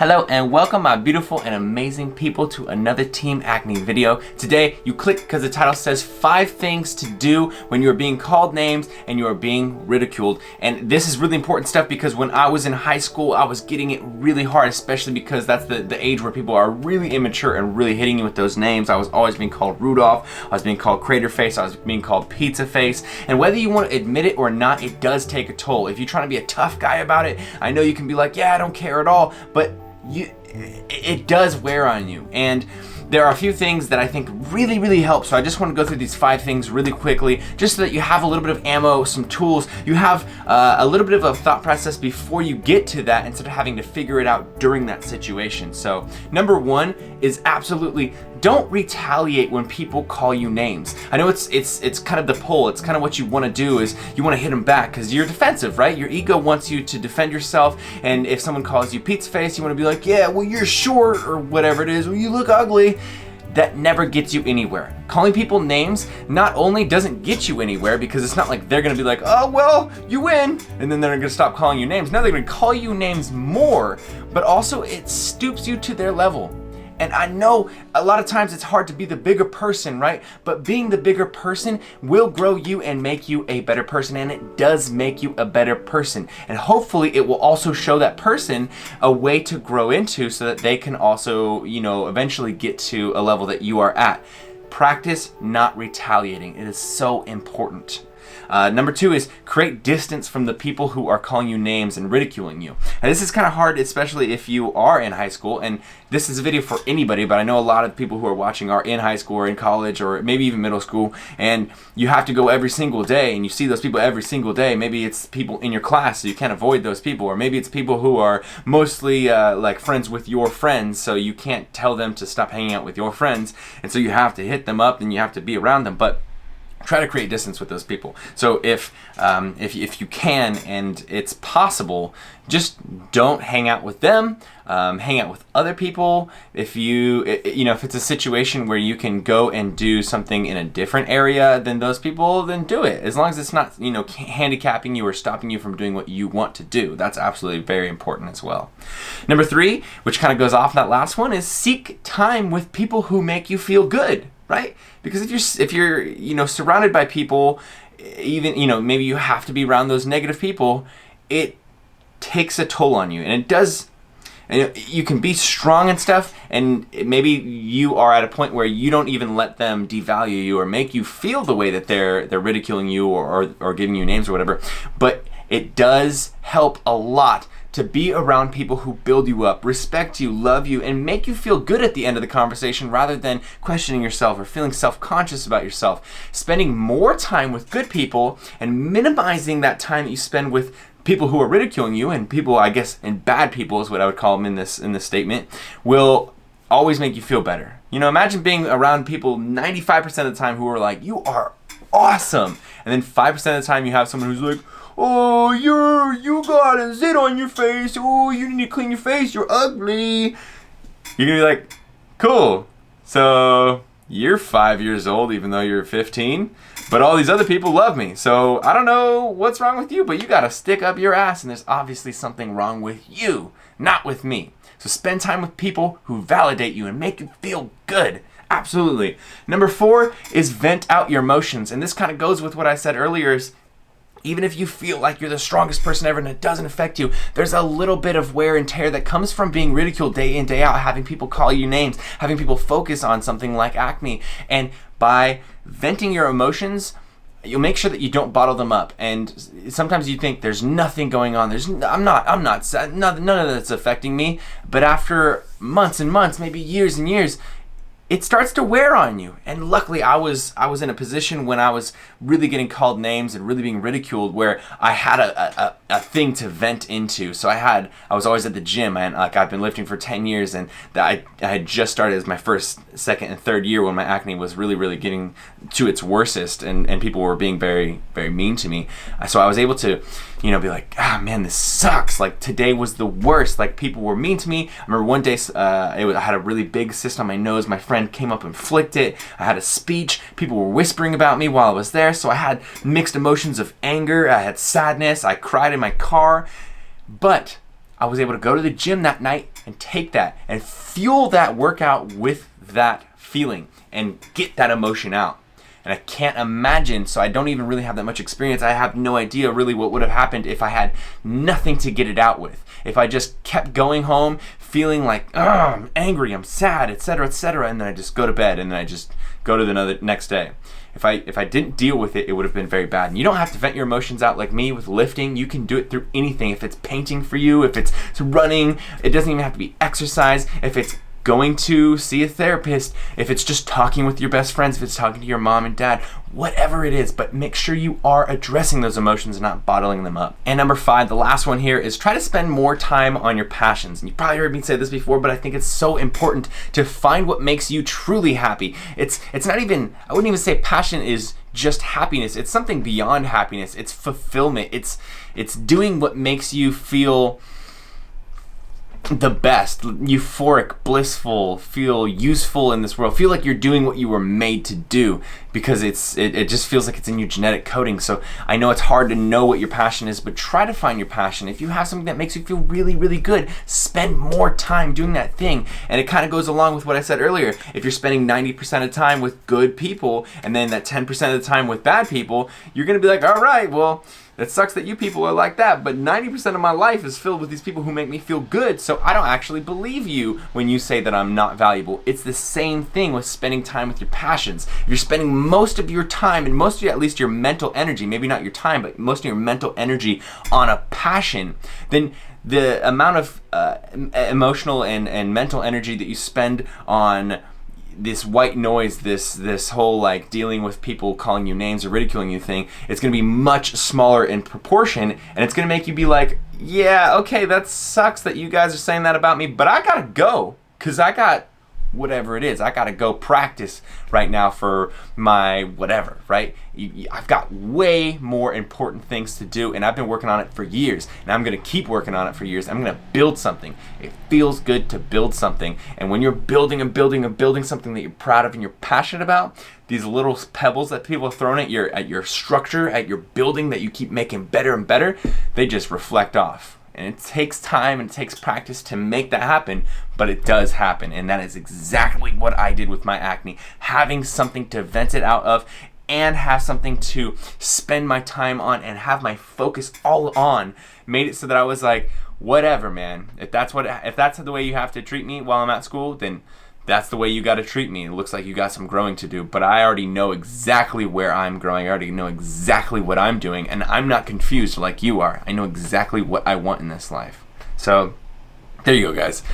Hello and welcome my beautiful and amazing people to another Team Acne video. Today you click because the title says 5 things to do when you are being called names and you are being ridiculed. And this is really important stuff because when I was in high school I was getting it really hard, especially because that's the age where people are really immature and really hitting you with those names. I was always being called Rudolph, I was being called Crater Face, I was being called Pizza Face. And whether you want to admit it or not, it does take a toll. If you're trying to be a tough guy about it, I know you can be like, yeah, I don't care at all, but it does wear on you. And there are a few things that I think really help. So I just want to go through these 5 things really quickly, just so that you have a little bit of ammo, some tools, you have a little bit of a thought process before you get to that instead of having to figure it out during that situation. So number 1 is absolutely don't retaliate when people call you names. I know it's kind of the pull, it's kind of what you want to do is you want to hit them back because you're defensive, right? Your ego wants you to defend yourself, and if someone calls you pizza face, you want to be like, yeah, well, you're short or whatever it is, or you look ugly. That never gets you anywhere. Calling people names not only doesn't get you anywhere because it's not like they're gonna be like, oh, well, you win, and then they're gonna stop calling you names. No, they're gonna call you names more, but also it stoops you to their level. And I know a lot of times it's hard to be the bigger person, right? But being the bigger person will grow you and make you a better person, and it does make you a better person. And hopefully it will also show that person a way to grow into so that they can also, eventually get to a level that you are at. Practice not retaliating. It is so important. Number 2 is create distance from the people who are calling you names and ridiculing you. And this is kind of hard, especially if you are in high school, and this is a video for anybody, but I know a lot of people who are watching are in high school or in college or maybe even middle school, and you have to go every single day and you see those people every single day. Maybe it's people in your class so you can't avoid those people, or maybe it's people who are mostly like friends with your friends, so you can't tell them to stop hanging out with your friends, and so you have to hit them up and you have to be around them. But try to create distance with those people. So if you can and it's possible, just don't hang out with them. Hang out with other people. If if it's a situation where you can go and do something in a different area than those people, then do it. As long as it's not handicapping you or stopping you from doing what you want to do. That's absolutely very important as well. Number 3, which kind of goes off that last one, is seek time with people who make you feel good. Right? Because if you're surrounded by people, even maybe you have to be around those negative people, it takes a toll on you, and it does. And you can be strong and stuff, and maybe you are at a point where you don't even let them devalue you or make you feel the way that they're ridiculing you or giving you names or whatever. But it does help a lot to be around people who build you up, respect you, love you, and make you feel good at the end of the conversation rather than questioning yourself or feeling self-conscious about yourself. Spending more time with good people and minimizing that time that you spend with people who are ridiculing you, and people, I guess, and bad people is what I would call them in this statement, will always make you feel better. Imagine being around people 95% of the time who are like, you are awesome, and then 5% of the time you have someone who's like, oh, you got a zit on your face. Oh, you need to clean your face. You're ugly. You're gonna be like, cool. So you're 5 years old, even though you're 15. But all these other people love me. So I don't know what's wrong with you, but you gotta stick up your ass, and there's obviously something wrong with you, not with me. So spend time with people who validate you and make you feel good. Absolutely. Number 4 is vent out your emotions, and this kind of goes with what I said earlier. Is even if you feel like you're the strongest person ever and it doesn't affect you, there's a little bit of wear and tear that comes from being ridiculed day in, day out, having people call you names, having people focus on something like acne. And by venting your emotions, you'll make sure that you don't bottle them up. And sometimes you think there's nothing going on. I'm not sad. None of that's affecting me. But after months and months, maybe years and years, it starts to wear on you. And luckily I was in a position when I was really getting called names and really being ridiculed where I had a thing to vent into. So I was always at the gym, and I've been lifting for 10 years, and I had just started as my first, second, and third year when my acne was really getting to its worstest, and people were being very mean to me. So I was able to be like, man, this sucks. Like, today was the worst. Like, people were mean to me. I remember one day I had a really big cyst on my nose. My friend came up and flicked it. I had a speech. People were whispering about me while I was there. So I had mixed emotions of anger. I had sadness. I cried in my car. But I was able to go to the gym that night and take that and fuel that workout with that feeling and get that emotion out. And I can't imagine, so I don't even really have that much experience. I have no idea really what would have happened if I had nothing to get it out with. If I just kept going home feeling like, oh, I'm angry, I'm sad, etc., and then I just go to bed and then I just go to the next day. If I didn't deal with it, it would have been very bad. And you don't have to vent your emotions out like me with lifting. You can do it through anything. If it's painting for you, if it's running, it doesn't even have to be exercise. If it's going to see a therapist, if it's just talking with your best friends, if it's talking to your mom and dad, whatever it is, but make sure you are addressing those emotions and not bottling them up. And number 5, the last one here, is try to spend more time on your passions. And you probably heard me say this before, but I think it's so important to find what makes you truly happy. It's not even, I wouldn't even say passion is just happiness. It's something beyond happiness. It's fulfillment. It's doing what makes you feel the best, euphoric, blissful, feel useful in this world, feel like you're doing what you were made to do, because it just feels like it's in your genetic coding. So I know it's hard to know what your passion is, but try to find your passion. If you have something that makes you feel really, really good, spend more time doing that thing. And it kind of goes along with what I said earlier. If you're spending 90% of the time with good people and then that 10% of the time with bad people, you're gonna be like, all right, well, it sucks that you people are like that, but 90% of my life is filled with these people who make me feel good, so I don't actually believe you when you say that I'm not valuable. It's the same thing with spending time with your passions. If you're spending most of your time, and most of your, at least your mental energy, maybe not your time, but most of your mental energy on a passion, then the amount of emotional and mental energy that you spend on this white noise, this whole like dealing with people calling you names or ridiculing you thing, it's gonna be much smaller in proportion, and it's gonna make you be like, yeah, okay, that sucks that you guys are saying that about me, but I gotta go, cause I got whatever it is. I gotta go practice right now for my whatever, right? I've got way more important things to do, and I've been working on it for years, and I'm gonna keep working on it for years. I'm gonna build something. It feels good to build something, and when you're building and building and building something that you're proud of and you're passionate about, these little pebbles that people are throwing at your structure, at your building that you keep making better and better, they just reflect off. And it takes time and it takes practice to make that happen, but it does happen. And that is exactly what I did with my acne. Having something to vent it out of and have something to spend my time on and have my focus all on made it so that I was like, whatever, man. If that's the way you have to treat me while I'm at school, then that's the way you got to treat me. It looks like you got some growing to do, but I already know exactly where I'm growing. I already know exactly what I'm doing, and I'm not confused like you are. I know exactly what I want in this life. So there you go, guys.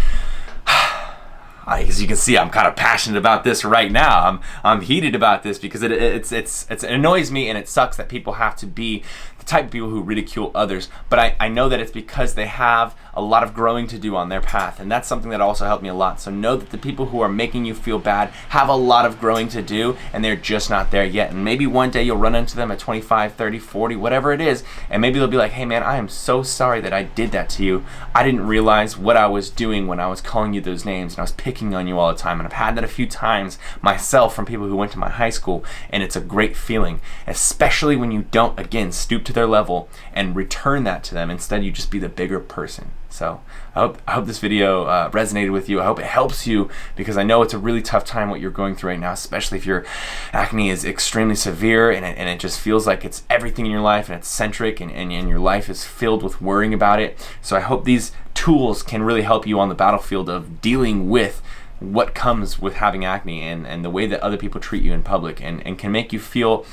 As you can see, I'm kind of passionate about this right now. I'm heated about this because it annoys me, and it sucks that people have to be the type of people who ridicule others. But I know that it's because they have a lot of growing to do on their path, and that's something that also helped me a lot. So know that the people who are making you feel bad have a lot of growing to do, and they're just not there yet. And maybe one day you'll run into them at 25, 30, 40, whatever it is, and maybe they'll be like, hey man, I am so sorry that I did that to you. I didn't realize what I was doing when I was calling you those names, and I was picking on you all the time. And I've had that a few times myself from people who went to my high school, and it's a great feeling, especially when you don't, again, stoop to their level and return that to them. Instead, you just be the bigger person. So I hope this video resonated with you. I hope it helps you, because I know it's a really tough time what you're going through right now, especially if your acne is extremely severe and it just feels like it's everything in your life, and it's centric, and your life is filled with worrying about it. So I hope these tools can really help you on the battlefield of dealing with what comes with having acne and the way that other people treat you in public, and can make you feel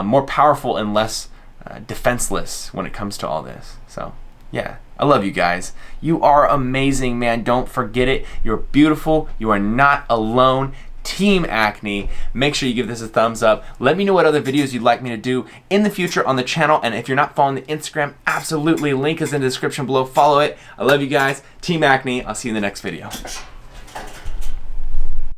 more powerful and less defenseless when it comes to all this. So yeah, I love you guys. You are amazing, man. Don't forget it. You're beautiful. You are not alone. Team Acne. Make sure you give this a thumbs up. Let me know what other videos you'd like me to do in the future on the channel. And if you're not following the Instagram, absolutely, link is in the description below. Follow it. I love you guys. Team Acne. I'll see you in the next video.